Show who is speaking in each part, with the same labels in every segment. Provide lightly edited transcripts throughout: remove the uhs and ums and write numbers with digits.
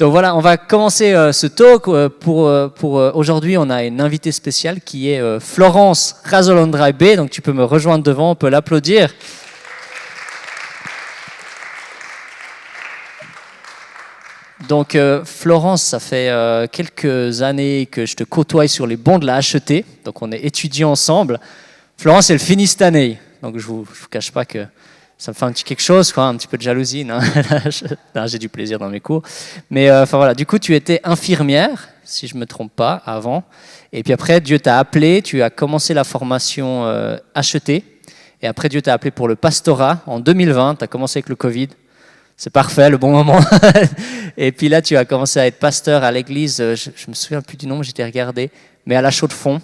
Speaker 1: Donc voilà, on va commencer ce talk. Pour aujourd'hui, on a une invitée spéciale qui est Florence Razolandraibé. Donc tu peux me rejoindre devant, on peut l'applaudir. Donc Florence, ça fait quelques années que je te côtoie sur les bancs de la HET. Donc on est étudiants ensemble. Florence, elle finit cette année. Donc je vous cache pas que ça me fait un petit quelque chose, quoi, un petit peu de jalousie. Non, j'ai du plaisir dans mes cours. Mais enfin voilà, du coup, tu étais infirmière, si je me trompe pas, avant. Et puis après, Dieu t'a appelé, tu as commencé la formation HET. Et après, Dieu t'a appelé pour le pastorat en 2020. Tu as commencé avec le Covid. C'est parfait, le bon moment. Et puis là, tu as commencé à être pasteur à l'église. Je me souviens plus du nom, j'étais regardé, mais à la Chaux-de-Fonds.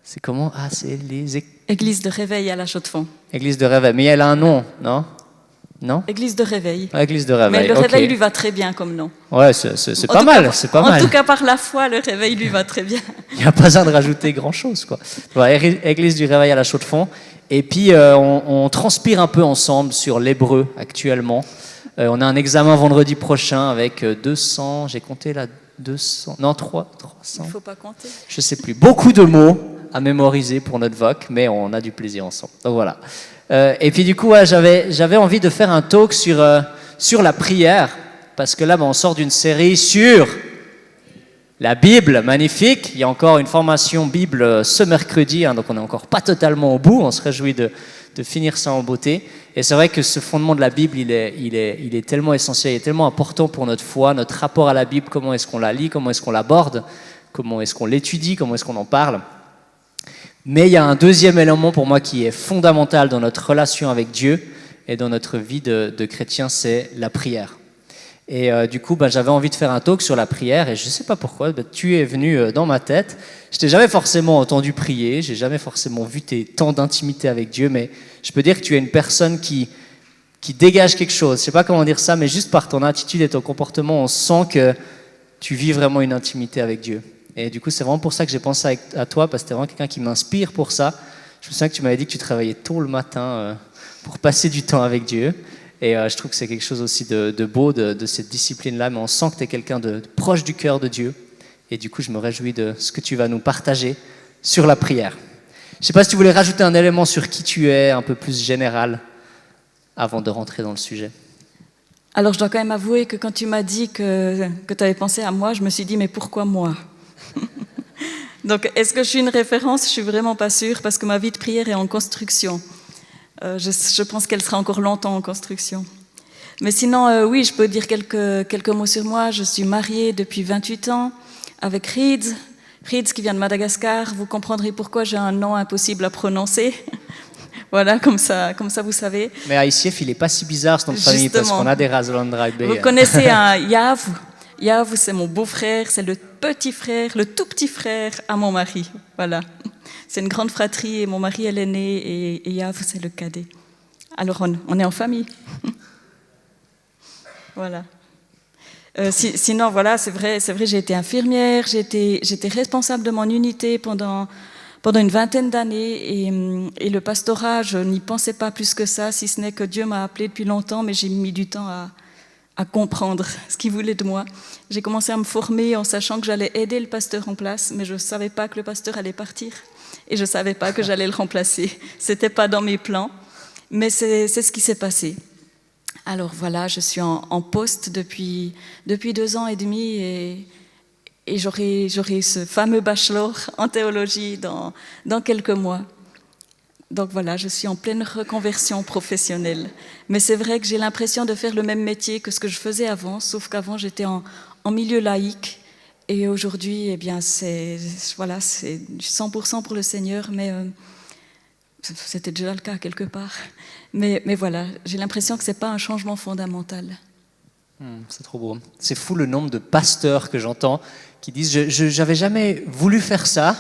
Speaker 1: C'est comment? Ah, c'est les...
Speaker 2: Église de Réveil à la Chaux-de-Fonds.
Speaker 1: Église de Réveil. Mais elle a un nom, non? Non?
Speaker 2: Église de Réveil.
Speaker 1: Ah, Église de Réveil.
Speaker 2: Mais le
Speaker 1: okay.
Speaker 2: Réveil lui va très bien comme nom.
Speaker 1: Ouais, c'est pas mal. C'est pas mal.
Speaker 2: En tout cas, par la foi, le Réveil lui va très bien.
Speaker 1: Il n'y a pas besoin de rajouter grand-chose, quoi. Voilà, Église du Réveil à la Chaux-de-Fonds. Et puis, on transpire un peu ensemble sur l'hébreu actuellement. On a un examen vendredi prochain avec 200, j'ai compté là, 200, non, 300.
Speaker 2: Il ne faut pas compter.
Speaker 1: Je ne sais plus. Beaucoup de mots à mémoriser pour notre voc, mais on a du plaisir ensemble. Donc voilà. Et puis du coup, ouais, j'avais envie de faire un talk sur la prière, parce que là, on sort d'une série sur la Bible, magnifique. Il y a encore une formation Bible ce mercredi, hein, donc on n'est encore pas totalement au bout. On se réjouit de finir ça en beauté. Et c'est vrai que ce fondement de la Bible, il est tellement essentiel, il est tellement important pour notre foi, notre rapport à la Bible, comment est-ce qu'on la lit, comment est-ce qu'on l'aborde, comment est-ce qu'on l'étudie, comment est-ce qu'on en parle. Mais il y a un deuxième élément pour moi qui est fondamental dans notre relation avec Dieu et dans notre vie de chrétien, c'est la prière. Et du coup, j'avais envie de faire un talk sur la prière et je ne sais pas pourquoi, tu es venu dans ma tête. Je t'ai jamais forcément entendu prier, j'ai jamais forcément vu tes temps d'intimité avec Dieu, mais je peux dire que tu es une personne qui dégage quelque chose. Je ne sais pas comment dire ça, mais juste par ton attitude et ton comportement, on sent que tu vis vraiment une intimité avec Dieu. Et du coup, c'est vraiment pour ça que j'ai pensé à toi, parce que tu es vraiment quelqu'un qui m'inspire pour ça. Je me souviens que tu m'avais dit que tu travaillais tôt le matin pour passer du temps avec Dieu. Et je trouve que c'est quelque chose aussi de beau de cette discipline-là, mais on sent que tu es quelqu'un de proche du cœur de Dieu. Et du coup, je me réjouis de ce que tu vas nous partager sur la prière. Je ne sais pas si tu voulais rajouter un élément sur qui tu es, un peu plus général, avant de rentrer dans le sujet.
Speaker 2: Alors, je dois quand même avouer que quand tu m'as dit que tu avais pensé à moi, je me suis dit, mais pourquoi moi? Donc, est-ce que je suis une référence? Je suis vraiment pas sûre, parce que ma vie de prière est en construction. Je pense qu'elle sera encore longtemps en construction. Mais sinon, oui, je peux dire quelques mots sur moi. Je suis mariée depuis 28 ans avec Rids qui vient de Madagascar. Vous comprendrez pourquoi j'ai un nom impossible à prononcer. Voilà, comme ça vous savez.
Speaker 1: Mais à ICF, il n'est pas si bizarre ce nom de famille, parce qu'on a des Razolandraibé.
Speaker 2: Vous connaissez un Yav? Yav, c'est mon beau-frère, c'est le petit frère, le tout petit frère à mon mari. Voilà. C'est une grande fratrie et mon mari est l'aîné et Yav, c'est le cadet. Alors, on est en famille. Voilà. Sinon, voilà, c'est vrai, j'ai été infirmière, j'étais responsable de mon unité pendant une vingtaine d'années et le pastorat, je n'y pensais pas plus que ça, si ce n'est que Dieu m'a appelée depuis longtemps, mais j'ai mis du temps à comprendre ce qu'il voulait de moi. J'ai commencé à me former en sachant que j'allais aider le pasteur en place, mais je ne savais pas que le pasteur allait partir et je ne savais pas que j'allais le remplacer. Ce n'était pas dans mes plans, mais c'est ce qui s'est passé. Alors voilà, je suis en poste depuis 2 ans et demi et j'aurai ce fameux bachelor en théologie dans quelques mois. Donc voilà, je suis en pleine reconversion professionnelle. Mais c'est vrai que j'ai l'impression de faire le même métier que ce que je faisais avant, sauf qu'avant j'étais en milieu laïque. Et aujourd'hui, eh bien, c'est 100% pour le Seigneur, mais c'était déjà le cas quelque part. Mais voilà, j'ai l'impression que ce n'est pas un changement fondamental.
Speaker 1: C'est trop beau. C'est fou le nombre de pasteurs que j'entends qui disent je n'avais jamais voulu faire ça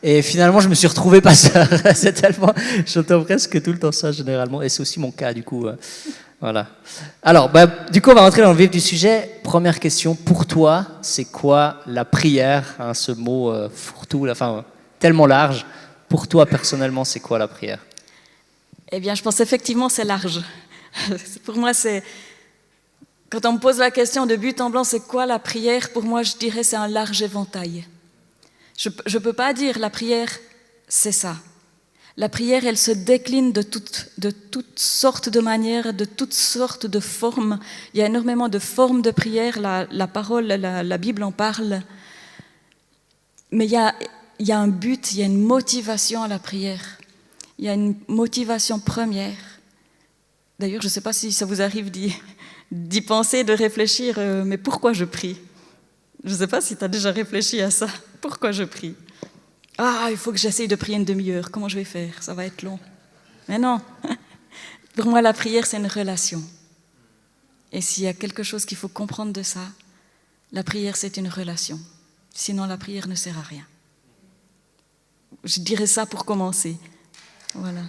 Speaker 1: et finalement je me suis retrouvé pasteur. C'est tellement, j'entends presque tout le temps ça généralement et c'est aussi mon cas du coup. Voilà. Alors du coup on va rentrer dans le vif du sujet. Première question, pour toi c'est quoi la prière, hein, ce mot fourre-tout, tellement large. Pour toi personnellement c'est quoi la prière? Eh
Speaker 2: bien je pense effectivement c'est large. Pour moi Quand on me pose la question de but en blanc, c'est quoi la prière? Pour moi, je dirais c'est un large éventail. Je ne peux pas dire la prière, c'est ça. La prière, elle se décline de toutes sortes de manières, de toutes sortes de formes. Il y a énormément de formes de prière, la parole, la Bible en parle. Mais il y a un but, il y a une motivation à la prière. Il y a une motivation première. D'ailleurs, je ne sais pas si ça vous arrive d'y penser, de réfléchir, mais pourquoi je prie? Je ne sais pas si tu as déjà réfléchi à ça. Pourquoi je prie? Ah, il faut que j'essaye de prier une demi-heure. Comment je vais faire? Ça va être long. Mais non. Pour moi, la prière, c'est une relation. Et s'il y a quelque chose qu'il faut comprendre de ça, la prière, c'est une relation. Sinon, la prière ne sert à rien. Je dirais ça pour commencer. Voilà.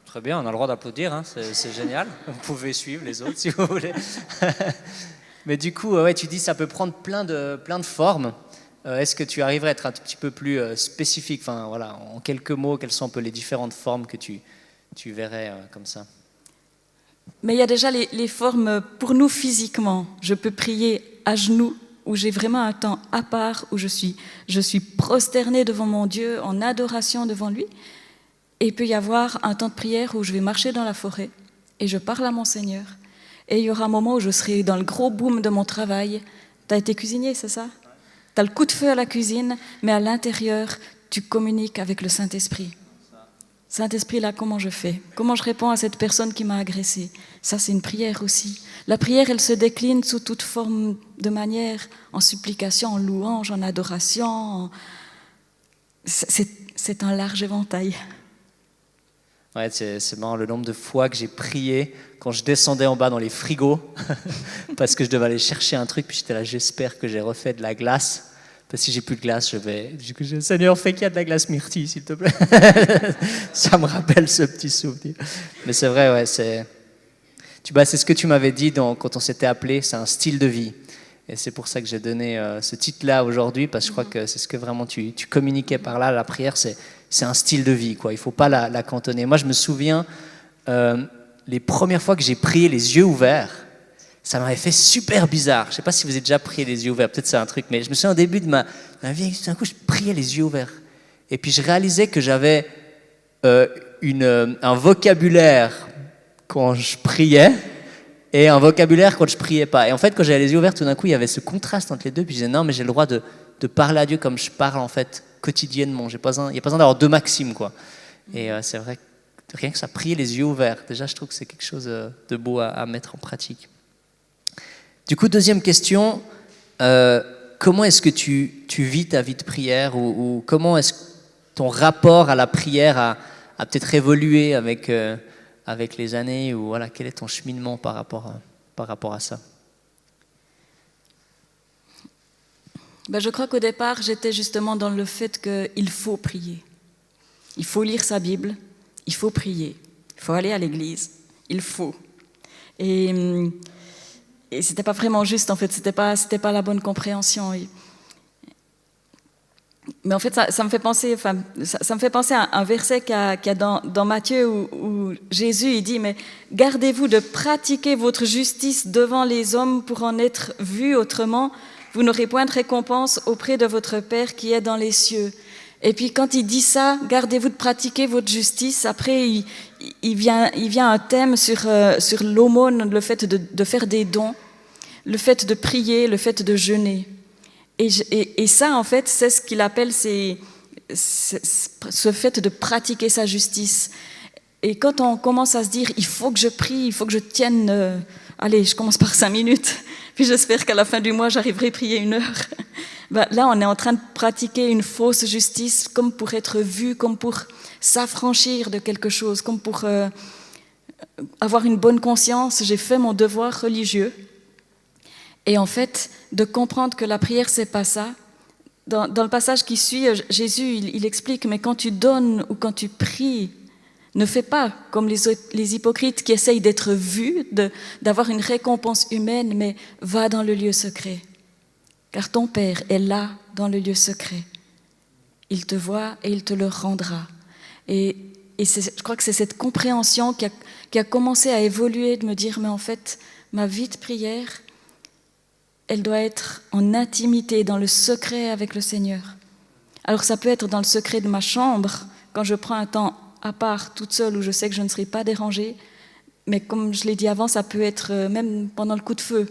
Speaker 1: Très bien, on a le droit d'applaudir, hein, c'est génial. Vous pouvez suivre les autres si vous voulez. Mais du coup, ouais, tu dis que ça peut prendre plein de formes. Est-ce que tu arriverais à être un petit peu plus spécifique, enfin, voilà, en quelques mots, quelles sont un peu les différentes formes que tu verrais comme ça?
Speaker 2: Mais il y a déjà les formes pour nous physiquement. Je peux prier à genoux, où j'ai vraiment un temps à part, où je suis prosternée devant mon Dieu, en adoration devant lui. Et il peut y avoir un temps de prière où je vais marcher dans la forêt et je parle à mon Seigneur. Et il y aura un moment où je serai dans le gros boom de mon travail. Tu as été cuisinier, c'est ça? Tu as le coup de feu à la cuisine, mais à l'intérieur, tu communiques avec le Saint-Esprit. Saint-Esprit, là, comment je fais? Comment je réponds à cette personne qui m'a agressée? Ça, c'est une prière aussi. La prière, elle se décline sous toute forme de manière, en supplication, en louange, en adoration. C'est un large éventail.
Speaker 1: Ouais, c'est marrant le nombre de fois que j'ai prié quand je descendais en bas dans les frigos parce que je devais aller chercher un truc, puis j'étais là, j'espère que j'ai refait de la glace, parce que si j'ai plus de glace, Seigneur, fais qu'il y a de la glace myrtille, s'il te plaît. Ça me rappelle ce petit souvenir. Mais c'est vrai, ouais, c'est ce que tu m'avais dit quand on s'était appelé, c'est un style de vie. Et c'est pour ça que j'ai donné ce titre-là aujourd'hui, parce que je crois que c'est ce que vraiment tu communiquais par là. La prière, c'est un style de vie, quoi. Il ne faut pas la cantonner. Moi, je me souviens, les premières fois que j'ai prié les yeux ouverts, ça m'avait fait super bizarre. Je ne sais pas si vous avez déjà prié les yeux ouverts, peut-être c'est un truc, mais je me souviens au début de ma vie, tout d'un coup, je priais les yeux ouverts. Et puis je réalisais que j'avais un vocabulaire quand je priais, et un vocabulaire quand je priais pas. Et en fait, quand j'avais les yeux ouverts, tout d'un coup, il y avait ce contraste entre les deux. Puis je disais, non, mais j'ai le droit de parler à Dieu comme je parle, en fait, quotidiennement. Il n'y a pas besoin d'avoir deux maximes, quoi. Et c'est vrai que rien que ça, prier les yeux ouverts, déjà, je trouve que c'est quelque chose de beau à mettre en pratique. Du coup, deuxième question, comment est-ce que tu vis ta vie de prière, ou comment est-ce que ton rapport à la prière a peut-être évolué avec les années, ou voilà, quel est ton cheminement par rapport à ça?
Speaker 2: Je crois qu'au départ, j'étais justement dans le fait qu'il faut prier. Il faut lire sa Bible, il faut prier, il faut aller à l'église, il faut. Et c'était pas vraiment juste, en fait, c'était pas la bonne compréhension. Mais en fait, ça me fait penser à un verset qu'il y a dans Matthieu où Jésus il dit, mais gardez-vous de pratiquer votre justice devant les hommes pour en être vu, autrement vous n'aurez point de récompense auprès de votre Père qui est dans les cieux. Et puis quand il dit ça, gardez-vous de pratiquer votre justice, après il vient un thème sur l'aumône, le fait de faire des dons, le fait de prier, le fait de jeûner. Et ça, en fait, c'est ce qu'il appelle ce fait de pratiquer sa justice. Et quand on commence à se dire, il faut que je prie, il faut que je tienne, allez, je commence par 5 minutes, puis j'espère qu'à la fin du mois, j'arriverai à prier 1 heure. Là, on est en train de pratiquer une fausse justice, comme pour être vu, comme pour s'affranchir de quelque chose, comme pour avoir une bonne conscience. J'ai fait mon devoir religieux. Et en fait, de comprendre que la prière, c'est pas ça. Dans le passage qui suit, Jésus, il explique, mais quand tu donnes ou quand tu pries, ne fais pas comme les hypocrites qui essayent d'être vus, d'avoir une récompense humaine, mais va dans le lieu secret. Car ton Père est là, dans le lieu secret. Il te voit et il te le rendra. Et je crois que c'est cette compréhension qui a commencé à évoluer, de me dire, mais en fait, ma vie de prière, elle doit être en intimité, dans le secret avec le Seigneur. Alors ça peut être dans le secret de ma chambre, quand je prends un temps à part, toute seule, où je sais que je ne serai pas dérangée. Mais comme je l'ai dit avant, ça peut être même pendant le coup de feu,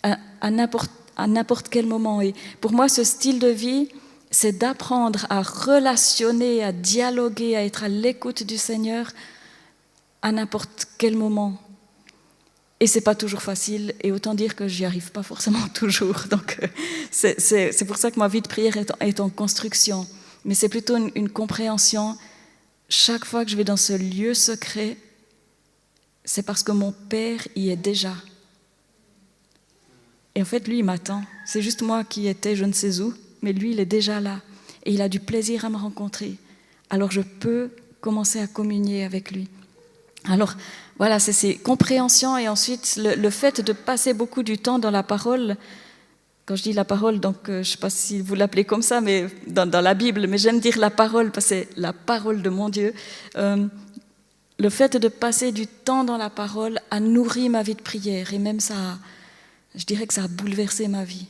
Speaker 2: à n'importe quel moment. Et pour moi, ce style de vie, c'est d'apprendre à relationner, à dialoguer, à être à l'écoute du Seigneur à n'importe quel moment. Et c'est pas toujours facile, et autant dire que j'y arrive pas forcément toujours. Donc c'est pour ça que ma vie de prière est en construction. Mais c'est plutôt une compréhension. Chaque fois que je vais dans ce lieu secret, c'est parce que mon Père y est déjà. Et en fait, lui, il m'attend. C'est juste moi qui étais je ne sais où, mais lui, il est déjà là. Et il a du plaisir à me rencontrer. Alors je peux commencer à communier avec lui. Alors voilà, c'est ces compréhensions, et ensuite le fait de passer beaucoup du temps dans la parole. Quand je dis la parole, donc je ne sais pas si vous l'appelez comme ça, mais dans la Bible, mais j'aime dire la parole parce que c'est la parole de mon Dieu. Le fait de passer du temps dans la parole a nourri ma vie de prière, et même ça, je dirais que ça a bouleversé ma vie.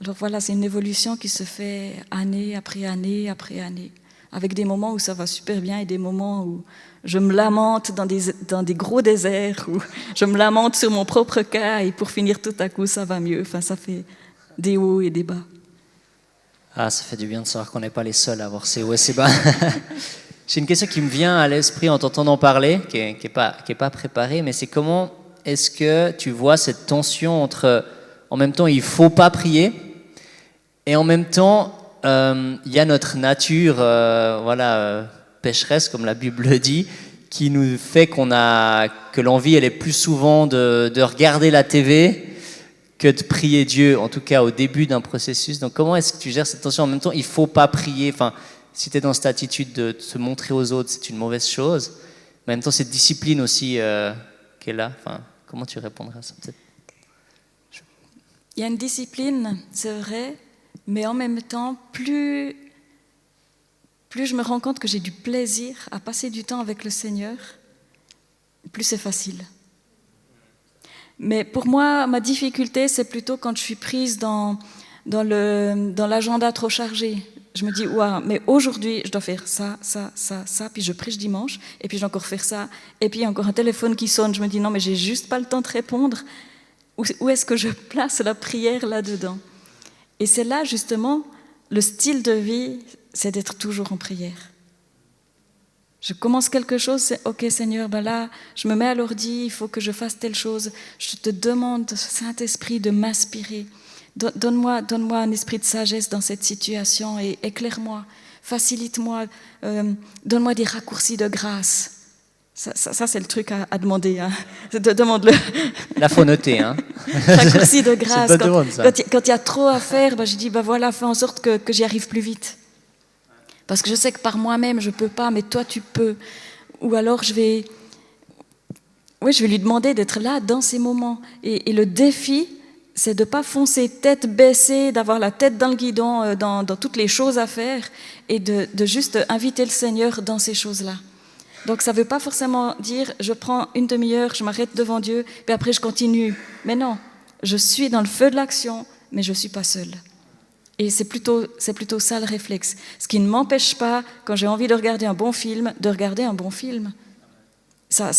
Speaker 2: Alors voilà, c'est une évolution qui se fait année après année après année, avec des moments où ça va super bien et des moments où je me lamente dans des gros déserts, où je me lamente sur mon propre cas, et pour finir tout à coup ça va mieux. Enfin, ça fait des hauts et des bas.
Speaker 1: Ah, ça fait du bien de savoir qu'on n'est pas les seuls à avoir ces hauts et ces bas. J'ai une question qui me vient à l'esprit en t'entendant parler, qui est pas préparée, mais c'est comment est-ce que tu vois cette tension entre, en même temps, il ne faut pas prier, et en même temps, il y a notre nature pécheresse, comme la Bible le dit, qui nous fait que l'envie, elle est plus souvent de regarder la TV que de prier Dieu, en tout cas au début d'un processus. Donc comment est-ce que tu gères cette tension? En même temps, il ne faut pas prier. Enfin, si tu es dans cette attitude de se montrer aux autres, c'est une mauvaise chose. Mais en même temps, cette discipline aussi qui est là. Enfin, comment tu répondras à ça peut-être?
Speaker 2: Il y a une discipline, c'est vrai, mais en même temps, plus je me rends compte que j'ai du plaisir à passer du temps avec le Seigneur, plus c'est facile. Mais pour moi, ma difficulté, c'est plutôt quand je suis prise dans l'agenda trop chargé. Je me dis, ouah, mais aujourd'hui, je dois faire ça, puis je prêche dimanche, et puis je dois encore faire ça, et puis il y a encore un téléphone qui sonne. Je me dis, non, mais j'ai juste pas le temps de répondre. Où est-ce que je place la prière là-dedans? Et c'est là, justement, le style de vie, c'est d'être toujours en prière. Je commence quelque chose, c'est OK Seigneur, ben là, je me mets à l'ordi, il faut que je fasse telle chose. Je te demande, Saint-Esprit, de m'inspirer. Donne-moi un esprit de sagesse dans cette situation et éclaire-moi, facilite-moi, donne-moi des raccourcis de grâce. Ça c'est le truc à demander. Hein. Demande-le.
Speaker 1: Là, faut noter. Hein.
Speaker 2: Raccourcis de grâce.
Speaker 1: Quand
Speaker 2: il y a trop à faire, ben, je dis, ben voilà, fais en sorte que j'y arrive plus vite. Parce que je sais que par moi-même, je ne peux pas, mais toi, tu peux. Ou alors, je vais lui demander d'être là dans ces moments. Et le défi, c'est de ne pas foncer tête baissée, d'avoir la tête dans le guidon, dans toutes les choses à faire, et de juste inviter le Seigneur dans ces choses-là. Donc, ça ne veut pas forcément dire, je prends une demi-heure, je m'arrête devant Dieu, puis après, je continue. Mais non, je suis dans le feu de l'action, mais je ne suis pas seule. Et c'est plutôt ça le réflexe. Ce qui ne m'empêche pas, quand j'ai envie de regarder un bon film, de regarder un bon film. Ça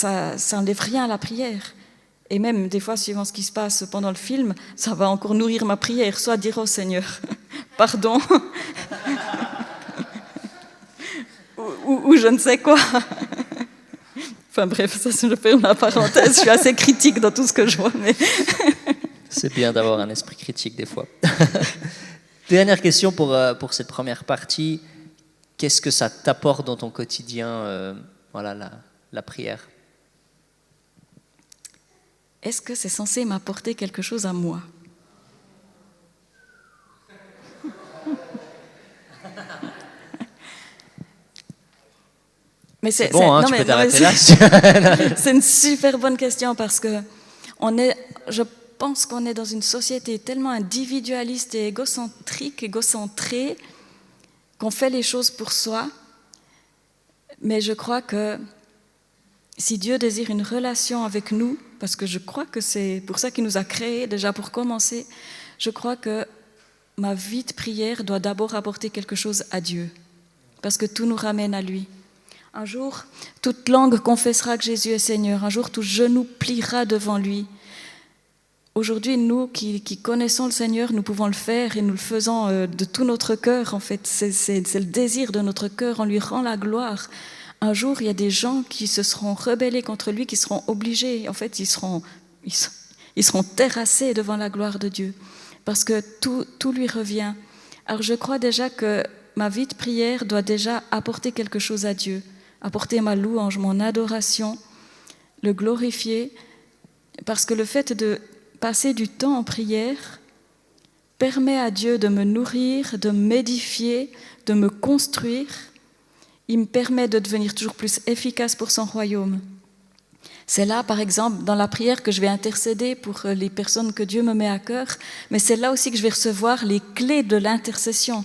Speaker 2: n'enlève rien à la prière. Et même, des fois, suivant ce qui se passe pendant le film, ça va encore nourrir ma prière, soit dire au Seigneur, pardon, ou je ne sais quoi. Enfin bref, ça, je ferme la parenthèse, je suis assez critique dans tout ce que je vois. Mais
Speaker 1: c'est bien d'avoir un esprit critique des fois. Dernière question pour cette première partie. Qu'est-ce que ça t'apporte dans ton quotidien, la prière?
Speaker 2: Est-ce que c'est censé m'apporter quelque chose à moi? Mais
Speaker 1: c'est bon, hein, tu peux t'arrêter là.
Speaker 2: C'est une super bonne question parce que je pense qu'on est dans une société tellement individualiste et égocentrée, qu'on fait les choses pour soi. Mais je crois que si Dieu désire une relation avec nous, parce que je crois que c'est pour ça qu'il nous a créés, déjà pour commencer, je crois que ma vie de prière doit d'abord apporter quelque chose à Dieu, parce que tout nous ramène à lui. Un jour, toute langue confessera que Jésus est Seigneur, un jour tout genou pliera devant lui. Aujourd'hui, nous qui connaissons le Seigneur, nous pouvons le faire et nous le faisons de tout notre cœur. En fait, c'est le désir de notre cœur, on lui rend la gloire. Un jour, il y a des gens qui se seront rebellés contre lui, qui seront obligés, en fait, ils seront terrassés devant la gloire de Dieu, parce que tout lui revient. Alors je crois déjà que ma vie de prière doit déjà apporter quelque chose à Dieu, apporter ma louange, mon adoration, le glorifier, parce que le fait de passer du temps en prière permet à Dieu de me nourrir, de m'édifier, de me construire. Il me permet de devenir toujours plus efficace pour son royaume. C'est là, par exemple, dans la prière que je vais intercéder pour les personnes que Dieu me met à cœur, mais c'est là aussi que je vais recevoir les clés de l'intercession.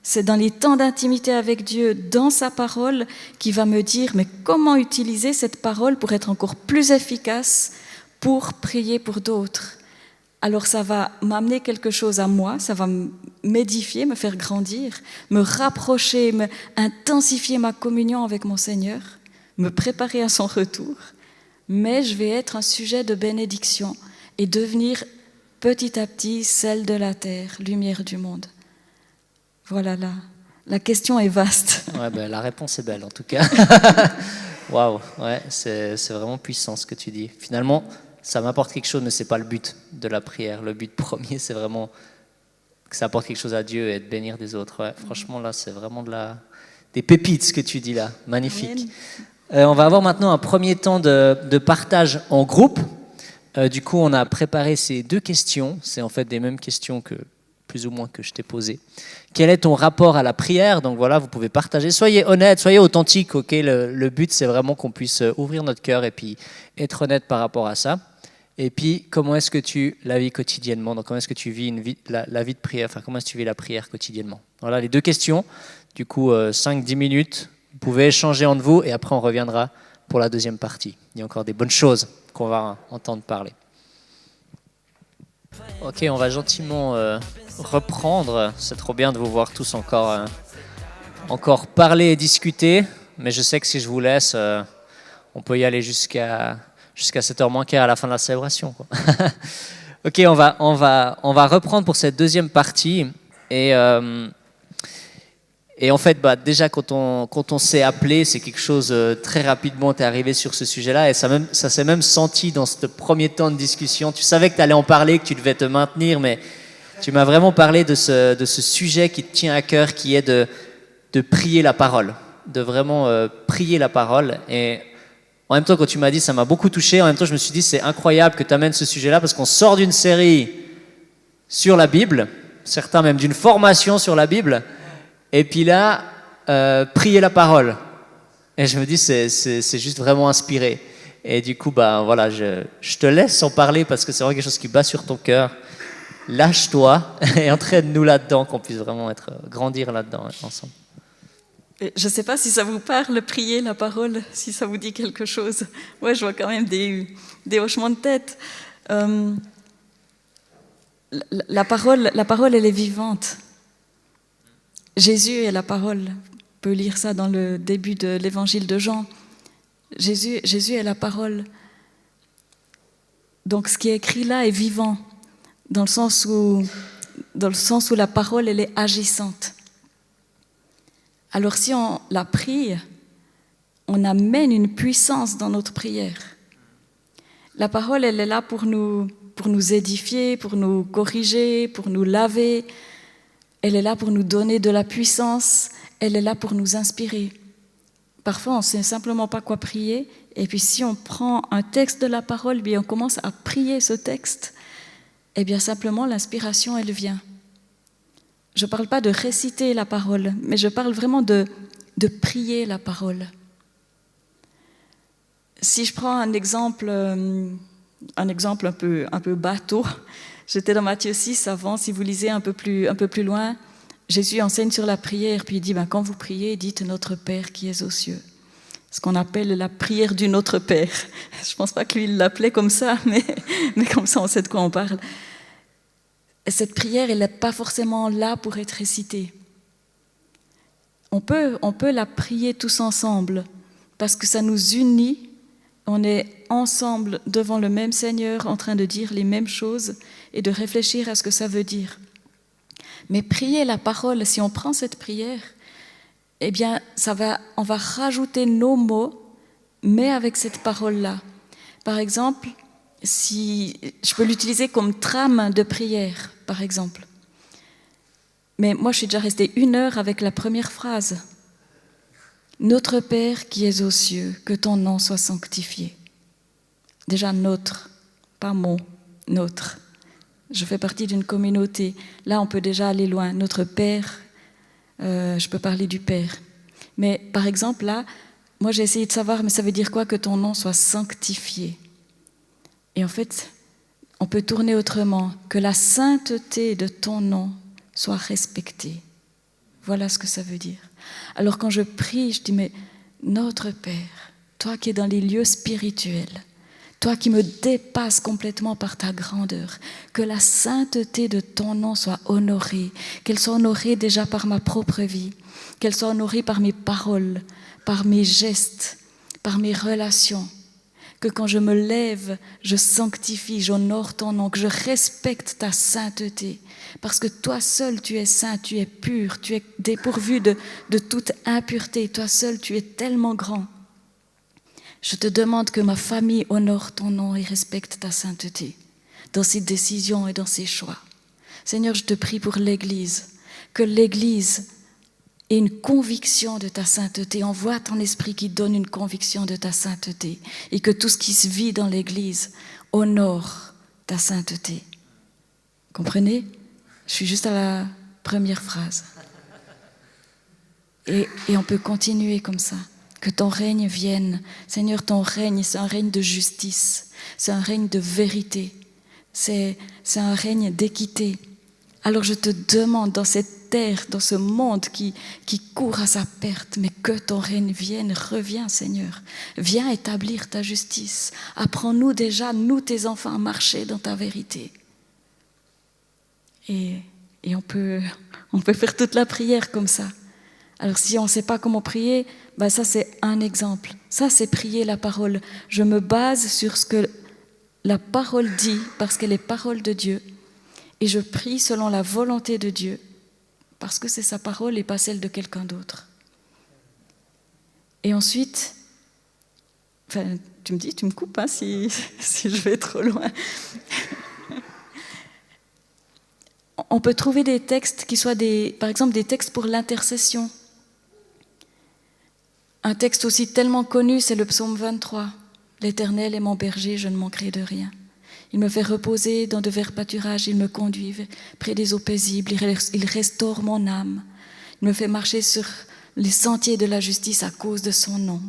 Speaker 2: C'est dans les temps d'intimité avec Dieu, dans sa parole, qu'il va me dire, mais comment utiliser cette parole pour être encore plus efficace, pour prier pour d'autres. Alors ça va m'amener quelque chose à moi, ça va m'édifier, me faire grandir, me rapprocher, intensifier ma communion avec mon Seigneur, me préparer à son retour. Mais je vais être un sujet de bénédiction et devenir petit à petit sel de la terre, lumière du monde. Voilà, la question est vaste.
Speaker 1: Ouais, ben, la réponse est belle en tout cas. Waouh, ouais, c'est vraiment puissant ce que tu dis. Finalement, ça m'apporte quelque chose, mais ce n'est pas le but de la prière. Le but premier, c'est vraiment que ça apporte quelque chose à Dieu et de bénir des autres. Ouais, franchement, là, c'est vraiment des pépites ce que tu dis là. Magnifique. On va avoir maintenant un premier temps de partage en groupe. Du coup, on a préparé ces 2 questions. C'est en fait des mêmes questions que plus ou moins que je t'ai posées. Quel est ton rapport à la prière? Donc voilà, vous pouvez partager. Soyez honnête, soyez authentique. Ok, le but, c'est vraiment qu'on puisse ouvrir notre cœur et puis être honnête par rapport à ça. Et puis, comment est-ce que tu la vis quotidiennement? Donc, comment est-ce que tu vis la vie de prière? Enfin, comment est-ce que tu vis la prière quotidiennement? Voilà les 2 questions. Du coup, 5-10 minutes. Vous pouvez échanger entre vous et après, on reviendra pour la deuxième partie. Il y a encore des bonnes choses qu'on va entendre parler. Ok, on va gentiment reprendre. C'est trop bien de vous voir tous encore parler et discuter. Mais je sais que si je vous laisse, on peut y aller jusqu'à 7h moins quart à la fin de la célébration, quoi. Ok, on va reprendre pour cette deuxième partie. Et en fait, déjà, quand on s'est appelé, c'est quelque chose, très rapidement, tu es arrivé sur ce sujet-là, et ça s'est même senti dans ce premier temps de discussion. Tu savais que tu allais en parler, que tu devais te maintenir, mais tu m'as vraiment parlé de ce sujet qui te tient à cœur, qui est de prier la parole, de vraiment prier la parole. Et en même temps, quand tu m'as dit, ça m'a beaucoup touché. En même temps, je me suis dit, c'est incroyable que tu amènes ce sujet-là, parce qu'on sort d'une série sur la Bible, certains même d'une formation sur la Bible, et puis là, prier la parole. Et je me dis, c'est juste vraiment inspiré. Et du coup, voilà, je te laisse en parler parce que c'est vraiment quelque chose qui bat sur ton cœur. Lâche-toi et entraîne-nous là-dedans, qu'on puisse vraiment grandir là-dedans ensemble.
Speaker 2: Je ne sais pas si ça vous parle, prier la parole, si ça vous dit quelque chose. Ouais, je vois quand même des hochements de tête. La parole, elle est vivante. Jésus est la parole. On peut lire ça dans le début de l'évangile de Jean. Jésus est la parole. Donc ce qui est écrit là est vivant, dans le sens où la parole, elle est agissante. Alors si on la prie, on amène une puissance dans notre prière. La parole, elle est là pour nous édifier, pour nous corriger, pour nous laver. Elle est là pour nous donner de la puissance, elle est là pour nous inspirer. Parfois, on ne sait simplement pas quoi prier, et puis si on prend un texte de la parole, bien on commence à prier ce texte, et bien simplement l'inspiration, elle vient. Je ne parle pas de réciter la parole, mais je parle vraiment de prier la parole. Si je prends un exemple un peu bateau, j'étais dans Matthieu 6 avant, si vous lisez un peu plus loin, Jésus enseigne sur la prière, puis il dit, quand vous priez, dites « Notre Père qui es aux cieux ». ce qu'on appelle la prière du Notre Père. Je ne pense pas que lui, il l'appelait comme ça, mais comme ça, on sait de quoi on parle. Et cette prière, elle n'est pas forcément là pour être récitée. On peut la prier tous ensemble, parce que ça nous unit. On est ensemble devant le même Seigneur, en train de dire les mêmes choses et de réfléchir à ce que ça veut dire. Mais prier la parole, si on prend cette prière, eh bien, on va rajouter nos mots, mais avec cette parole-là. Par exemple, si je peux l'utiliser comme trame de prière, par exemple. Mais moi, je suis déjà restée 1 heure avec la première phrase. Notre Père qui es aux cieux, que ton nom soit sanctifié. Déjà notre, pas mon, notre. Je fais partie d'une communauté. Là, on peut déjà aller loin. Notre Père, je peux parler du Père. Mais par exemple, là, moi j'ai essayé de savoir, mais ça veut dire quoi que ton nom soit sanctifié? Et en fait, on peut tourner autrement, que la sainteté de ton nom soit respectée. Voilà ce que ça veut dire. Alors quand je prie, je dis, mais notre Père, toi qui es dans les lieux spirituels, toi qui me dépasses complètement par ta grandeur, que la sainteté de ton nom soit honorée, qu'elle soit honorée déjà par ma propre vie, qu'elle soit honorée par mes paroles, par mes gestes, par mes relations, que quand je me lève, je sanctifie, j'honore ton nom, que je respecte ta sainteté, parce que toi seul tu es saint, tu es pur, tu es dépourvu de toute impureté, toi seul tu es tellement grand. Je te demande que ma famille honore ton nom et respecte ta sainteté dans ses décisions et dans ses choix. Seigneur, je te prie pour l'Église, que l'Église ait une conviction de ta sainteté. Envoie ton esprit qui donne une conviction de ta sainteté et que tout ce qui se vit dans l'Église honore ta sainteté. Comprenez? Je suis juste à la première phrase. Et on peut continuer comme ça. Que ton règne vienne. Seigneur, ton règne, c'est un règne de justice, c'est un règne de vérité, c'est un règne d'équité. Alors je te demande dans cette terre, dans ce monde qui court à sa perte, mais que ton règne vienne, reviens Seigneur, viens établir ta justice. Apprends-nous déjà, nous tes enfants, à marcher dans ta vérité. Et on peut faire toute la prière comme ça. Alors si on ne sait pas comment prier, ça c'est un exemple. Ça c'est prier la parole. Je me base sur ce que la parole dit, parce qu'elle est parole de Dieu. Et je prie selon la volonté de Dieu, parce que c'est sa parole et pas celle de quelqu'un d'autre. Et ensuite, tu me coupes si je vais trop loin. On peut trouver des textes qui soient par exemple des textes pour l'intercession. Un texte aussi tellement connu, c'est le psaume 23. L'Éternel est mon berger, je ne manquerai de rien. Il me fait reposer dans de verts pâturages, il me conduit près des eaux paisibles, il restaure mon âme. Il me fait marcher sur les sentiers de la justice à cause de son nom.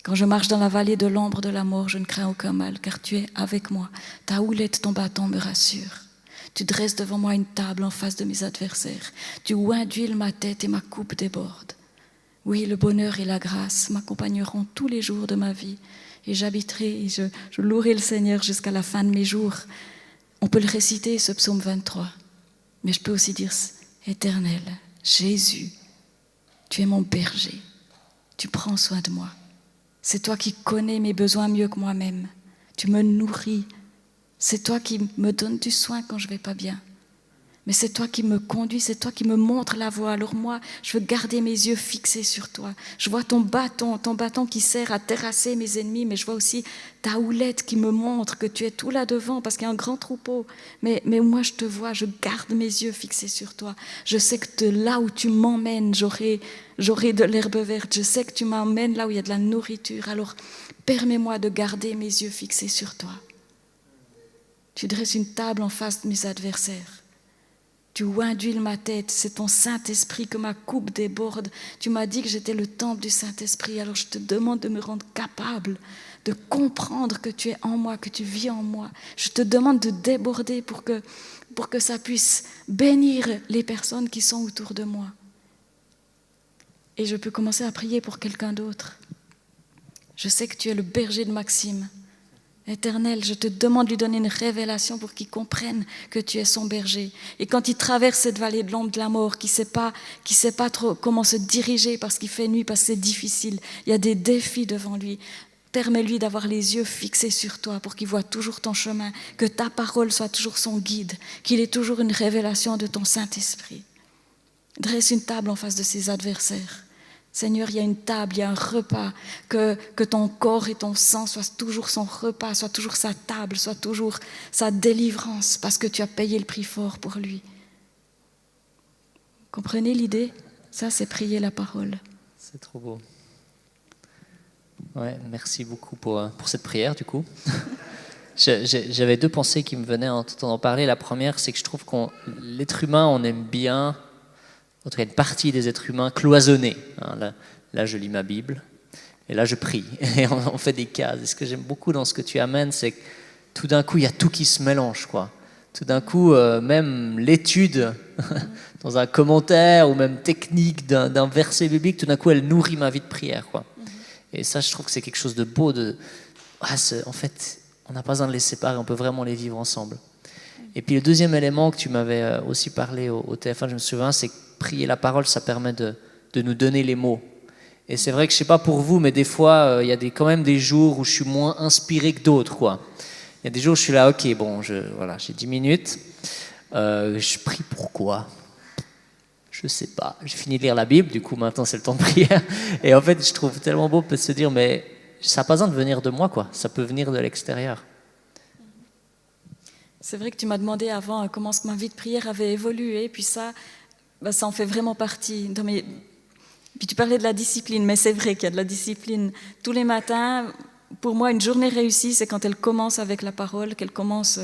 Speaker 2: Quand je marche dans la vallée de l'ombre de la mort, je ne crains aucun mal, car tu es avec moi. Ta houlette, ton bâton me rassure. Tu dresses devant moi une table en face de mes adversaires. Tu oins d'huile ma tête et ma coupe déborde. Oui, le bonheur et la grâce m'accompagneront tous les jours de ma vie et j'habiterai et je louerai le Seigneur jusqu'à la fin de mes jours. On peut le réciter, ce psaume 23, mais je peux aussi dire « Éternel, Jésus, tu es mon berger, tu prends soin de moi. C'est toi qui connais mes besoins mieux que moi-même. Tu me nourris. C'est toi qui me donnes du soin quand je ne vais pas bien. Mais c'est toi qui me conduis, c'est toi qui me montres la voie. Alors moi, je veux garder mes yeux fixés sur toi. Je vois ton bâton qui sert à terrasser mes ennemis, mais je vois aussi ta houlette qui me montre que tu es tout là devant parce qu'il y a un grand troupeau. Mais moi, je te vois, je garde mes yeux fixés sur toi. Je sais que de là où tu m'emmènes, j'aurai de l'herbe verte. Je sais que tu m'emmènes là où il y a de la nourriture. Alors, permets-moi de garder mes yeux fixés sur toi. Tu dresses une table en face de mes adversaires. Tu oins d'huile ma tête, c'est ton Saint-Esprit que ma coupe déborde. Tu m'as dit que j'étais le temple du Saint-Esprit, alors je te demande de me rendre capable de comprendre que tu es en moi, que tu vis en moi. Je te demande de déborder pour que ça puisse bénir les personnes qui sont autour de moi. Et je peux commencer à prier pour quelqu'un d'autre. Je sais que tu es le berger de Maxime. Éternel, je te demande de lui donner une révélation pour qu'il comprenne que tu es son berger. Et quand il traverse cette vallée de l'ombre de la mort, qu'il ne sait pas trop comment se diriger parce qu'il fait nuit, parce que c'est difficile, il y a des défis devant lui. Permets-lui d'avoir les yeux fixés sur toi pour qu'il voie toujours ton chemin, que ta parole soit toujours son guide, qu'il ait toujours une révélation de ton Saint-Esprit. Dresse une table en face de ses adversaires. Seigneur, il y a une table, il y a un repas, que ton corps et ton sang soient toujours son repas, soient toujours sa table, soient toujours sa délivrance, parce que tu as payé le prix fort pour lui. Comprenez l'idée? Ça, c'est prier la parole.
Speaker 1: C'est trop beau. Ouais, merci beaucoup pour cette prière, du coup. J'avais deux pensées qui me venaient en t'entendant parler. La première, c'est que je trouve l'être humain, on aime bien... En tout cas, une partie des êtres humains cloisonnés. Là, je lis ma Bible, et là, je prie. Et on fait des cases. Et ce que j'aime beaucoup dans ce que tu amènes, c'est que tout d'un coup, il y a tout qui se mélange, quoi. Tout d'un coup, même l'étude dans un commentaire ou même technique d'un verset biblique, tout d'un coup, elle nourrit ma vie de prière, quoi. Et ça, je trouve que c'est quelque chose de beau. En fait, on n'a pas besoin de les séparer, on peut vraiment les vivre ensemble. Et puis le deuxième élément que tu m'avais aussi parlé au téléphone, je me souviens, c'est que prier la parole, ça permet de nous donner les mots. Et c'est vrai que je ne sais pas pour vous, mais des fois, il y a quand même des jours où je suis moins inspiré que d'autres, quoi. Il y a des jours où je suis là, ok, bon, voilà, j'ai 10 minutes, je prie pourquoi ? Je ne sais pas. J'ai fini de lire la Bible, du coup maintenant c'est le temps de prière. Et en fait, je trouve tellement beau de se dire, mais ça n'a pas besoin de venir de moi, quoi. Ça peut venir de l'extérieur.
Speaker 2: C'est vrai que tu m'as demandé avant comment ma vie de prière avait évolué, puis ça en fait vraiment partie. Puis tu parlais de la discipline, mais c'est vrai qu'il y a de la discipline. Tous les matins, pour moi, une journée réussie, c'est quand elle commence avec la parole, qu'elle commence,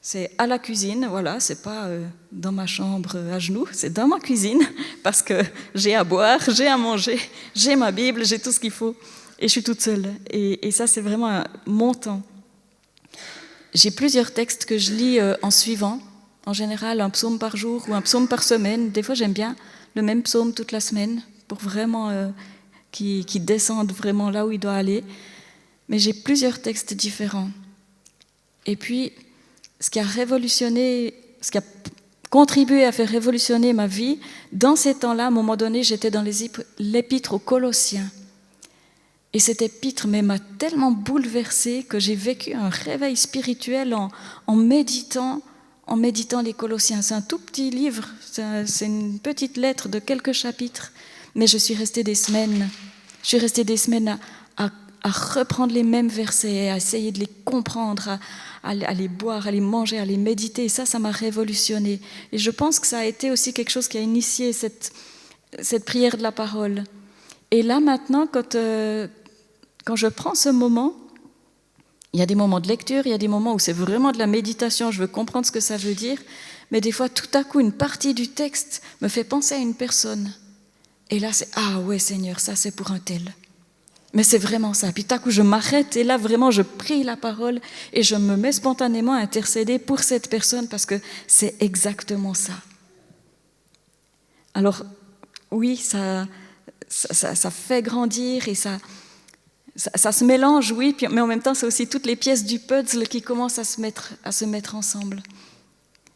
Speaker 2: c'est à la cuisine, voilà, c'est pas dans ma chambre à genoux, c'est dans ma cuisine, parce que j'ai à boire, j'ai à manger, j'ai ma Bible, j'ai tout ce qu'il faut, et je suis toute seule. Et ça, c'est vraiment mon temps. J'ai plusieurs textes que je lis en suivant, en général un psaume par jour ou un psaume par semaine. Des fois, j'aime bien le même psaume toute la semaine pour vraiment qu'il descende vraiment là où il doit aller. Mais j'ai plusieurs textes différents. Et puis, ce qui a contribué à faire révolutionner ma vie, dans ces temps-là, à un moment donné, j'étais dans l'épître aux Colossiens. Et cette épître m'a tellement bouleversée que j'ai vécu un réveil spirituel en méditant les Colossiens. C'est un tout petit livre, c'est une petite lettre de quelques chapitres, mais je suis restée des semaines à reprendre les mêmes versets, à essayer de les comprendre, à les boire, à les manger, à les méditer. Et ça m'a révolutionnée. Et je pense que ça a été aussi quelque chose qui a initié cette prière de la parole. Et là, maintenant, quand je prends ce moment, il y a des moments de lecture, il y a des moments où c'est vraiment de la méditation, je veux comprendre ce que ça veut dire, mais des fois, tout à coup, une partie du texte me fait penser à une personne. Et là, c'est « Ah ouais, Seigneur, ça, c'est pour un tel. » Mais c'est vraiment ça. Puis tout à coup, je m'arrête et là, vraiment, je prie la parole et je me mets spontanément à intercéder pour cette personne parce que c'est exactement ça. Alors, oui, ça fait grandir et ça se mélange, oui, mais en même temps, c'est aussi toutes les pièces du puzzle qui commencent à se mettre ensemble.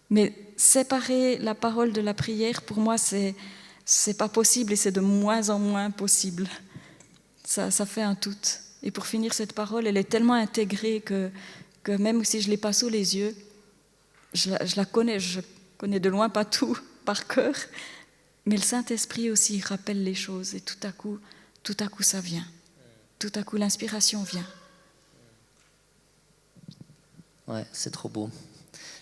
Speaker 2: Mais séparer la parole de la prière, pour moi, c'est pas possible et c'est de moins en moins possible. Ça fait un tout. Et pour finir, cette parole, elle est tellement intégrée que même si je ne l'ai pas sous les yeux, je la connais. Je connais de loin pas tout par cœur, mais le Saint-Esprit aussi rappelle les choses et tout à coup, ça vient. Tout à coup, l'inspiration vient.
Speaker 1: Ouais, c'est trop beau.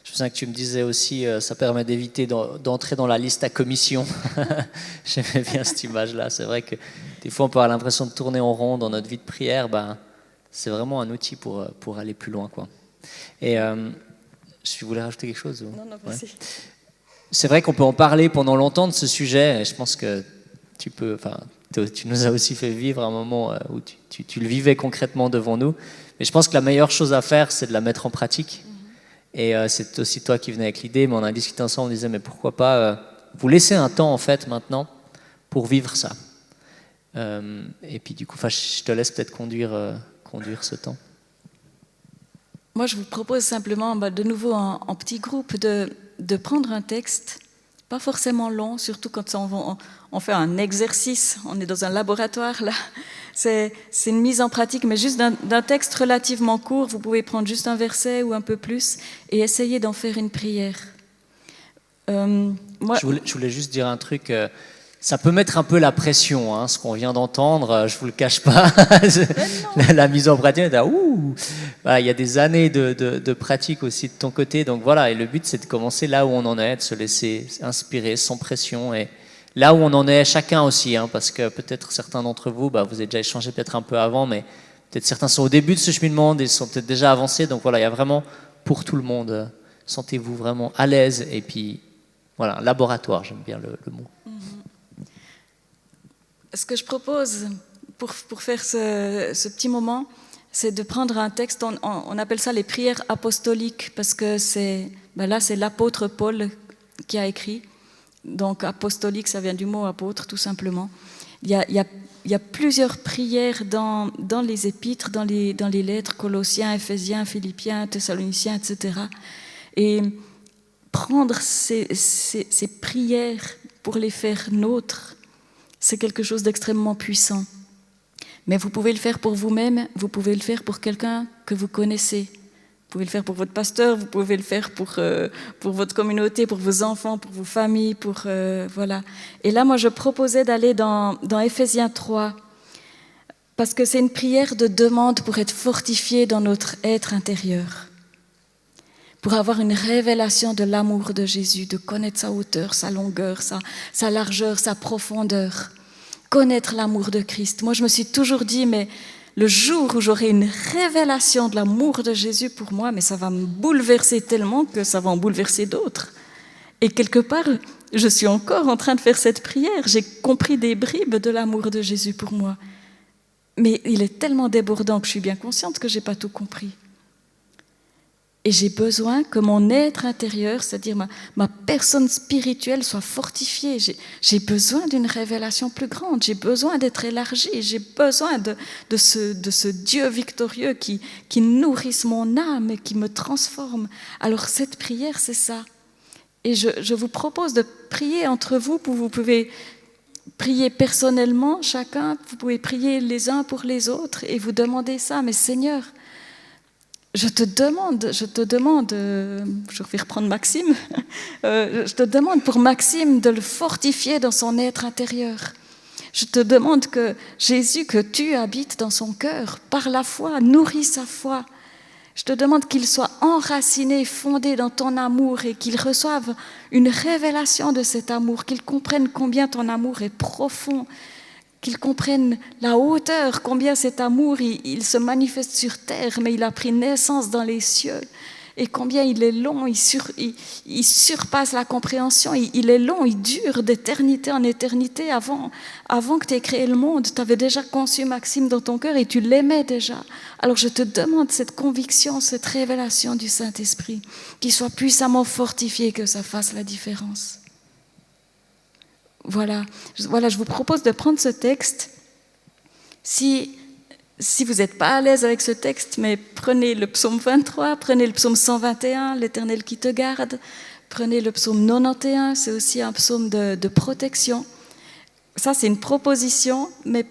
Speaker 1: Je me souviens que tu me disais aussi, ça permet d'éviter d'entrer dans la liste à commission. J'aimais bien cette image-là. C'est vrai que des fois, on peut avoir l'impression de tourner en rond dans notre vie de prière. C'est vraiment un outil pour aller plus loin, quoi. Et je voulais rajouter quelque chose ou...
Speaker 2: Non, vas-y.
Speaker 1: Ouais. C'est vrai qu'on peut en parler pendant longtemps de ce sujet. Et je pense que tu nous as aussi fait vivre un moment où tu le vivais concrètement devant nous. Mais je pense que la meilleure chose à faire, c'est de la mettre en pratique. Et c'est aussi toi qui venais avec l'idée, mais on a discuté ensemble, on disait, mais pourquoi pas vous laisser un temps, en fait, maintenant, pour vivre ça. Et puis du coup, je te laisse peut-être conduire ce temps.
Speaker 2: Moi, je vous propose simplement, de nouveau en petit groupe, de prendre un texte, pas forcément long, surtout quand on fait un exercice, on est dans un laboratoire là. C'est une mise en pratique, mais juste d'un texte relativement court. Vous pouvez prendre juste un verset ou un peu plus et essayer d'en faire une prière.
Speaker 1: Je voulais juste dire un truc. Ça peut mettre un peu la pression, hein, ce qu'on vient d'entendre, je ne vous le cache pas. La mise en pratique, voilà, il y a des années de pratique aussi de ton côté. Donc voilà, et le but, c'est de commencer là où on en est, de se laisser inspirer sans pression. Et là où on en est chacun aussi, hein, parce que peut-être certains d'entre vous, vous avez déjà échangé peut-être un peu avant, mais peut-être certains sont au début de ce cheminement, ils sont peut-être déjà avancés. Donc voilà, il y a vraiment pour tout le monde. Sentez-vous vraiment à l'aise. Et puis, voilà, laboratoire, j'aime bien le mot.
Speaker 2: Ce que je propose pour faire ce petit moment, c'est de prendre un texte, on appelle ça les prières apostoliques, parce que là c'est l'apôtre Paul qui a écrit. Donc apostolique, ça vient du mot apôtre, tout simplement. Il y a plusieurs prières dans les épîtres, dans les lettres, Colossiens, Éphésiens, Philippiens, Thessaloniciens, etc. Et prendre ces prières pour les faire nôtres, c'est quelque chose d'extrêmement puissant. Mais vous pouvez le faire pour vous-même, vous pouvez le faire pour quelqu'un que vous connaissez. Vous pouvez le faire pour votre pasteur, vous pouvez le faire pour votre communauté, pour vos enfants, pour vos familles, voilà. Et là, moi, je proposais d'aller dans Éphésiens 3, parce que c'est une prière de demande pour être fortifié dans notre être intérieur, pour avoir une révélation de l'amour de Jésus, de connaître sa hauteur, sa longueur, sa largeur, sa profondeur, connaître l'amour de Christ. Moi, je me suis toujours dit, mais le jour où j'aurai une révélation de l'amour de Jésus pour moi, mais ça va me bouleverser tellement que ça va en bouleverser d'autres. Et quelque part, je suis encore en train de faire cette prière. J'ai compris des bribes de l'amour de Jésus pour moi. Mais il est tellement débordant que je suis bien consciente que je n'ai pas tout compris. Et j'ai besoin que mon être intérieur, c'est-à-dire ma personne spirituelle, soit fortifiée. J'ai besoin d'une révélation plus grande, j'ai besoin d'être élargie, j'ai besoin de ce Dieu victorieux qui nourrisse mon âme et qui me transforme. Alors cette prière, c'est ça. Et je vous propose de prier entre vous. Vous pouvez prier personnellement, chacun, vous pouvez prier les uns pour les autres et vous demander ça. Mais Seigneur, je te demande, je vais reprendre Maxime, je te demande pour Maxime de le fortifier dans son être intérieur. Je te demande que Jésus, que tu habites dans son cœur, par la foi, nourris sa foi. Je te demande qu'il soit enraciné, fondé dans ton amour et qu'il reçoive une révélation de cet amour, qu'il comprenne combien ton amour est profond, qu'ils comprennent la hauteur, combien cet amour, il se manifeste sur terre, mais il a pris naissance dans les cieux, et combien il est long, il surpasse la compréhension, il est long, il dure d'éternité en éternité. Avant que tu aies créé le monde, tu avais déjà conçu Maxime dans ton cœur et tu l'aimais déjà. Alors je te demande cette conviction, cette révélation du Saint-Esprit, qu'il soit puissamment fortifié, que ça fasse la différence. Voilà, je vous propose de prendre ce texte. Si vous n'êtes pas à l'aise avec ce texte, mais prenez le psaume 23, prenez le psaume 121, l'Éternel qui te garde, prenez le psaume 91, c'est aussi un psaume de protection. Ça, c'est une proposition, mais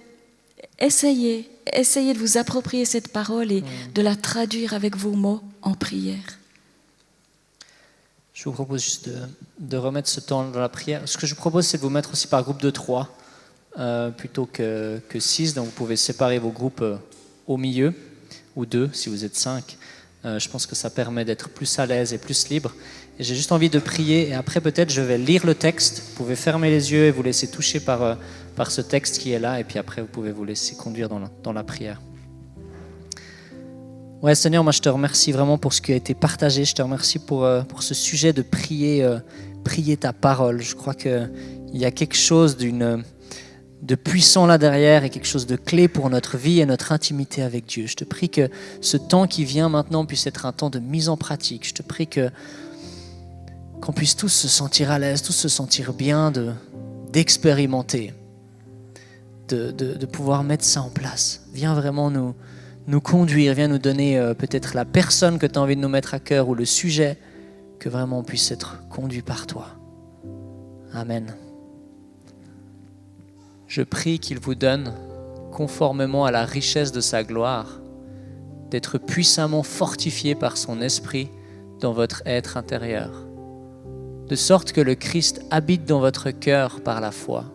Speaker 2: essayez de vous approprier cette parole et de la traduire avec vos mots en prière.
Speaker 1: Je vous propose juste de remettre ce temps dans la prière. Ce que je vous propose, c'est de vous mettre aussi par groupe de 3 plutôt que 6. Donc vous pouvez séparer vos groupes au milieu, ou 2 si vous êtes 5. Je pense que ça permet d'être plus à l'aise et plus libre. Et j'ai juste envie de prier, et après peut-être je vais lire le texte. Vous pouvez fermer les yeux et vous laisser toucher par ce texte qui est là, et puis après vous pouvez vous laisser conduire dans la prière. Ouais, Seigneur, moi je te remercie vraiment pour ce qui a été partagé. Je te remercie pour ce sujet de prier ta parole. Je crois qu'il y a quelque chose de puissant là derrière et quelque chose de clé pour notre vie et notre intimité avec Dieu. Je te prie que ce temps qui vient maintenant puisse être un temps de mise en pratique. Je te prie qu'on puisse tous se sentir à l'aise, tous se sentir bien d'expérimenter de pouvoir mettre ça en place. Viens vraiment nous conduire, viens nous donner peut-être la personne que tu as envie de nous mettre à cœur ou le sujet, que vraiment on puisse être conduit par toi. Amen. Je prie qu'il vous donne, conformément à la richesse de sa gloire, d'être puissamment fortifié par son esprit dans votre être intérieur, de sorte que le Christ habite dans votre cœur par la foi.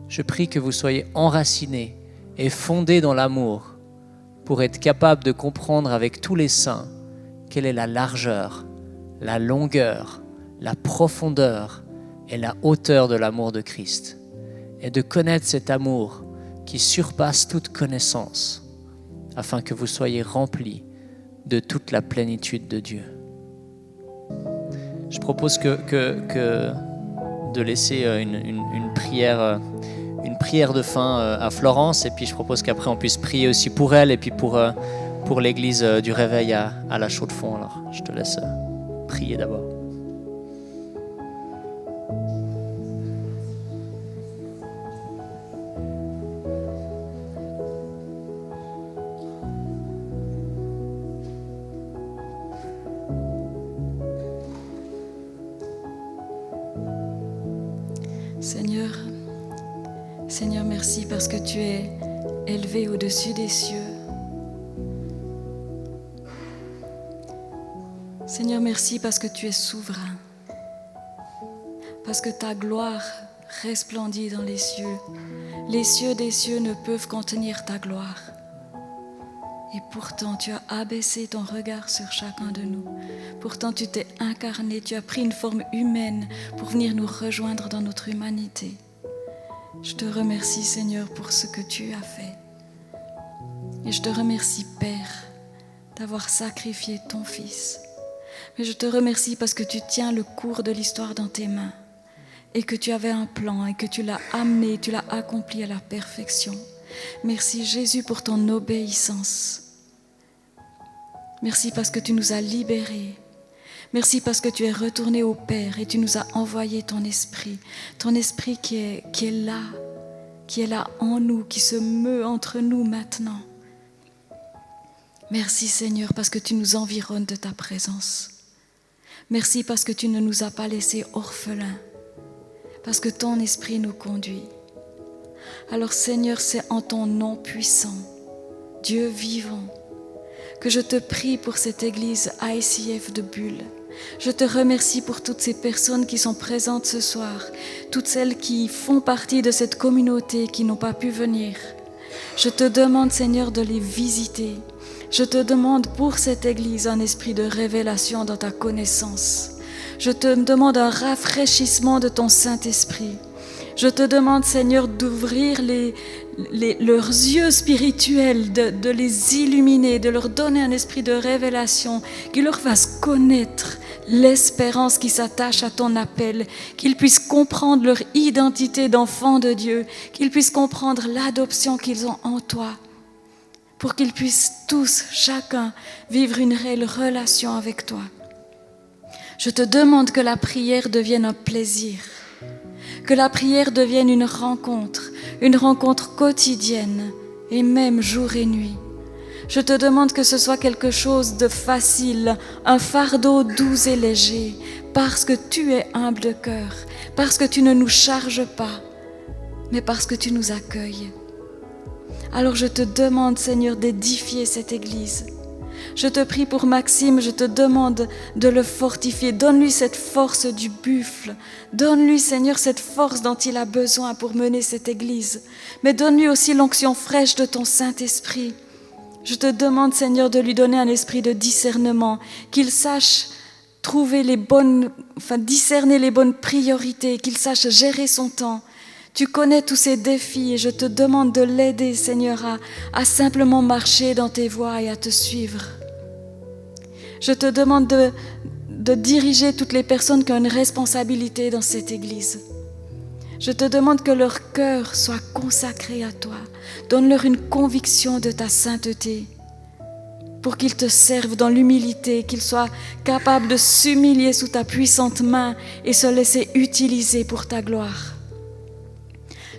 Speaker 1: Je prie que vous soyez enracinés et fondés dans l'amour pour être capables de comprendre avec tous les saints quelle est la largeur, la longueur, la profondeur et la hauteur de l'amour de Christ, et de connaître cet amour qui surpasse toute connaissance, afin que vous soyez remplis de toute la plénitude de Dieu. Je propose de laisser une prière de fin à Florence, et puis je propose qu'après on puisse prier aussi pour elle et puis pour l'église du réveil à la Chaux-de-Fonds. Alors je te laisse prier d'abord.
Speaker 2: Seigneur, merci parce que tu es élevé au-dessus des cieux. Seigneur, merci parce que tu es souverain, parce que ta gloire resplendit dans les cieux. Les cieux des cieux ne peuvent contenir ta gloire. Et pourtant, tu as abaissé ton regard sur chacun de nous. Pourtant, tu t'es incarné, tu as pris une forme humaine pour venir nous rejoindre dans notre humanité. Je te remercie, Seigneur, pour ce que tu as fait. Et je te remercie, Père, d'avoir sacrifié ton Fils. Mais je te remercie parce que tu tiens le cours de l'histoire dans tes mains et que tu avais un plan et que tu l'as amené, tu l'as accompli à la perfection. Merci, Jésus, pour ton obéissance. Merci parce que tu nous as libérés. Merci parce que tu es retourné au Père et tu nous as envoyé ton esprit qui est là en nous, qui se meut entre nous maintenant. Merci Seigneur parce que tu nous environnes de ta présence. Merci parce que tu ne nous as pas laissés orphelins, parce que ton esprit nous conduit. Alors Seigneur, c'est en ton nom puissant, Dieu vivant, que je te prie pour cette église ICF de Bulle. Je te remercie pour toutes ces personnes qui sont présentes ce soir, toutes celles qui font partie de cette communauté qui n'ont pas pu venir. Je te demande, Seigneur, de les visiter. Je te demande pour cette église un esprit de révélation dans ta connaissance. Je te demande un rafraîchissement de ton Saint-Esprit. Je te demande, Seigneur, d'ouvrir leurs yeux spirituels, de les illuminer, de leur donner un esprit de révélation qui leur fasse connaître l'espérance qui s'attache à ton appel, qu'ils puissent comprendre leur identité d'enfants de Dieu, qu'ils puissent comprendre l'adoption qu'ils ont en toi, pour qu'ils puissent tous, chacun, vivre une réelle relation avec toi. Je te demande que la prière devienne un plaisir, que la prière devienne une rencontre quotidienne et même jour et nuit. Je te demande que ce soit quelque chose de facile, un fardeau doux et léger, parce que tu es humble de cœur, parce que tu ne nous charges pas, mais parce que tu nous accueilles. Alors je te demande, Seigneur, d'édifier cette église. Je te prie pour Maxime, je te demande de le fortifier. Donne-lui cette force du buffle. Donne-lui, Seigneur, cette force dont il a besoin pour mener cette église. Mais donne-lui aussi l'onction fraîche de ton Saint-Esprit. Je te demande, Seigneur, de lui donner un esprit de discernement, qu'il sache discerner les bonnes priorités, qu'il sache gérer son temps. Tu connais tous ces défis et je te demande de l'aider, Seigneur, à simplement marcher dans tes voies et à te suivre. Je te demande de diriger toutes les personnes qui ont une responsabilité dans cette église. Je te demande que leur cœur soit consacré à toi. Donne-leur une conviction de ta sainteté pour qu'ils te servent dans l'humilité, qu'ils soient capables de s'humilier sous ta puissante main et se laisser utiliser pour ta gloire.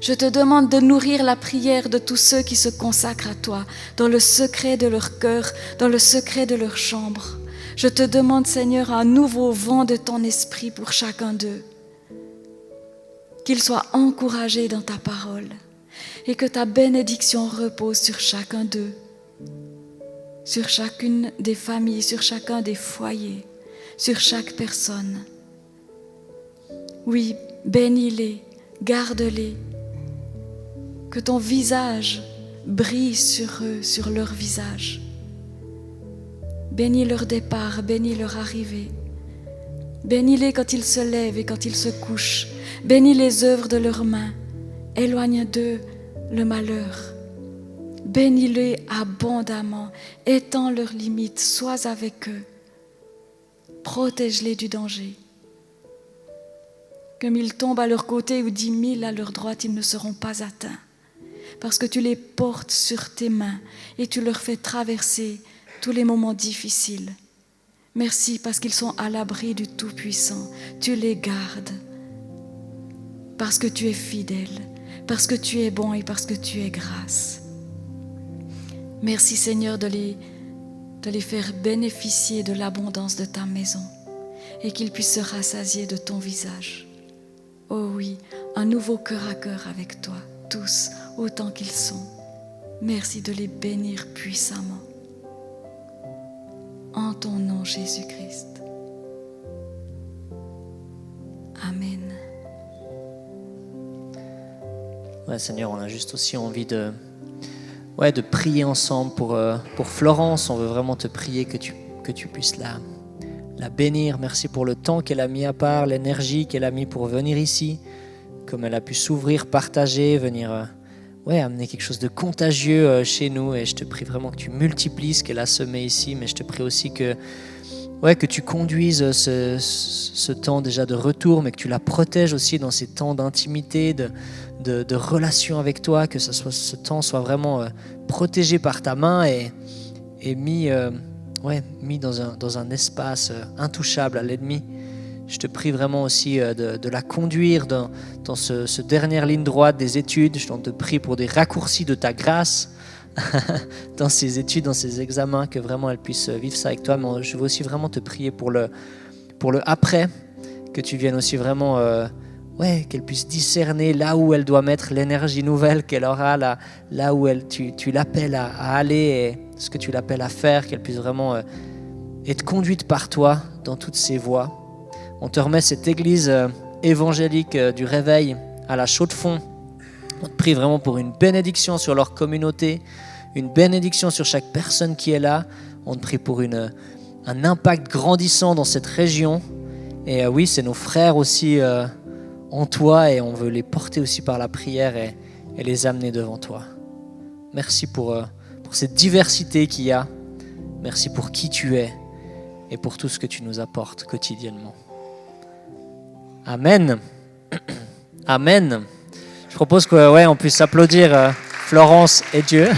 Speaker 2: Je te demande de nourrir la prière de tous ceux qui se consacrent à toi, dans le secret de leur cœur, dans le secret de leur chambre. Je te demande, Seigneur, un nouveau vent de ton esprit pour chacun d'eux. Qu'ils soient encouragés dans ta parole et que ta bénédiction repose sur chacun d'eux, sur chacune des familles, sur chacun des foyers, sur chaque personne. Oui, bénis-les, garde-les, que ton visage brille sur eux, sur leur visage. Bénis leur départ, bénis leur arrivée. Bénis-les quand ils se lèvent et quand ils se couchent. Bénis les œuvres de leurs mains. Éloigne d'eux le malheur. Bénis-les abondamment. Étends leurs limites. Sois avec eux. Protège-les du danger. Comme ils tombent à leur côté ou 10 000 à leur droite, ils ne seront pas atteints. Parce que tu les portes sur tes mains et tu leur fais traverser tous les moments difficiles. Merci parce qu'ils sont à l'abri du Tout-Puissant. Tu les gardes parce que tu es fidèle, parce que tu es bon et parce que tu es grâce. Merci Seigneur de les faire bénéficier de l'abondance de ta maison et qu'ils puissent se rassasier de ton visage. Oh oui, un nouveau cœur à cœur avec toi, tous, autant qu'ils sont. Merci de les bénir puissamment. En ton nom, Jésus-Christ. Amen.
Speaker 1: Ouais, Seigneur, on a juste aussi envie de prier ensemble pour Florence. On veut vraiment te prier que tu puisses la bénir. Merci pour le temps qu'elle a mis à part, l'énergie qu'elle a mis pour venir ici, comme elle a pu s'ouvrir, partager, venir amener quelque chose de contagieux chez nous. Et je te prie vraiment que tu multiplies ce qu'elle a semé ici, mais je te prie aussi que tu conduises ce temps déjà de retour, mais que tu la protèges aussi dans ces temps d'intimité, de relation avec toi, que ce temps soit vraiment protégé par ta main et mis dans un espace intouchable à l'ennemi. Je te prie vraiment aussi de la conduire dans ce dernière ligne droite des études. Je te prie pour des raccourcis de ta grâce dans ses études, dans ses examens, que vraiment elle puisse vivre ça avec toi. Mais je veux aussi vraiment te prier pour le après, que tu viennes aussi vraiment, qu'elle puisse discerner là où elle doit mettre l'énergie nouvelle qu'elle aura, là où tu l'appelles à aller et ce que tu l'appelles à faire, qu'elle puisse vraiment être conduite par toi dans toutes ses voies. On te remet cette église évangélique du réveil à la Chaux-de-Fonds. On te prie vraiment pour une bénédiction sur leur communauté, une bénédiction sur chaque personne qui est là. On te prie pour un impact grandissant dans cette région. Et oui, c'est nos frères aussi en toi et on veut les porter aussi par la prière et les amener devant toi. Merci pour cette diversité qu'il y a. Merci pour qui tu es et pour tout ce que tu nous apportes quotidiennement. Amen. Amen. Je propose qu'on puisse applaudir Florence et Dieu.